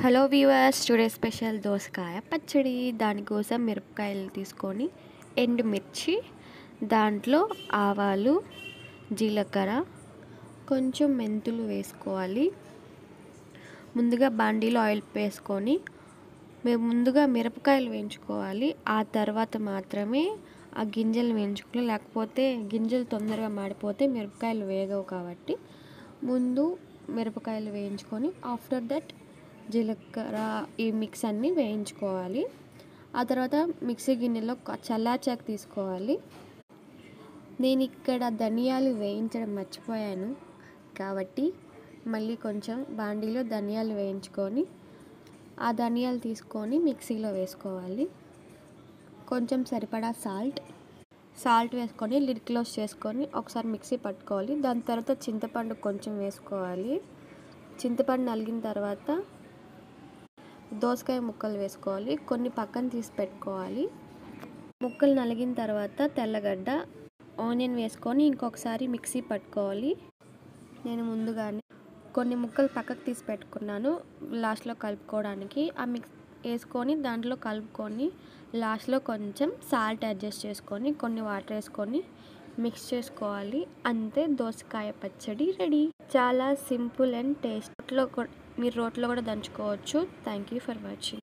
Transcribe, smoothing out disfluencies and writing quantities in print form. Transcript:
Hello viewers, today special దోసకాయ పచ్చడి. దానికోసం మిరపకాయలు తీసుకొని ఎండుమిర్చి, దాంట్లో ఆవాలు, జీలకర్ర, కొంచెం మెంతులు వేసుకోవాలి. ముందుగా బాండీలో ఆయిల్ వేసుకొని మేము ముందుగా మిరపకాయలు వేయించుకోవాలి. ఆ తర్వాత మాత్రమే ఆ గింజలు వేయించుకోవాలి, లేకపోతే గింజలు తొందరగా మాడిపోతే మిరపకాయలు వేగవు. కాబట్టి ముందు మిరపకాయలు వేయించుకొని ఆఫ్టర్ దట్ జీలకర్ర ఈ మిక్స్ అన్నీ వేయించుకోవాలి. ఆ తర్వాత మిక్సీ గిన్నెలో చల్లార్చాక తీసుకోవాలి. నేను ఇక్కడ ధనియాలు వేయించడం మర్చిపోయాను కాబట్టి మళ్ళీ కొంచెం బాండీలో ధనియాలు వేయించుకొని ఆ ధనియాలు తీసుకొని మిక్సీలో వేసుకోవాలి. కొంచెం సరిపడా సాల్ట్ వేసుకొని లిడ్ క్లోజ్ చేసుకొని ఒకసారి మిక్సీ పట్టుకోవాలి. దాని తర్వాత చింతపండు కొంచెం వేసుకోవాలి. చింతపండు నలిగిన తర్వాత దోసకాయ ముక్కలు వేసుకోవాలి. కొన్ని పక్కన తీసి పెట్టుకోవాలి. ముక్కలు నలిగిన తర్వాత తెల్లగడ్డ, ఆనియన్ వేసుకొని ఇంకొకసారి మిక్సీ పట్టుకోవాలి. నేను ముందుగానే కొన్ని ముక్కలు పక్కకు తీసి పెట్టుకున్నాను లాస్ట్లో కలుపుకోవడానికి. ఆ మిక్స్ వేసుకొని దాంట్లో కలుపుకొని లాస్ట్లో కొంచెం సాల్ట్ అడ్జస్ట్ చేసుకొని కొన్ని వాటర్ వేసుకొని మిక్స్ చేసుకోవాలి. అంతే, దోసకాయ పచ్చడి రెడీ. చాలా సింపుల్ అండ్ టేస్ట్. మీరు రోట్లో కూడా దంచుకోవచ్చు. Thank you for watching.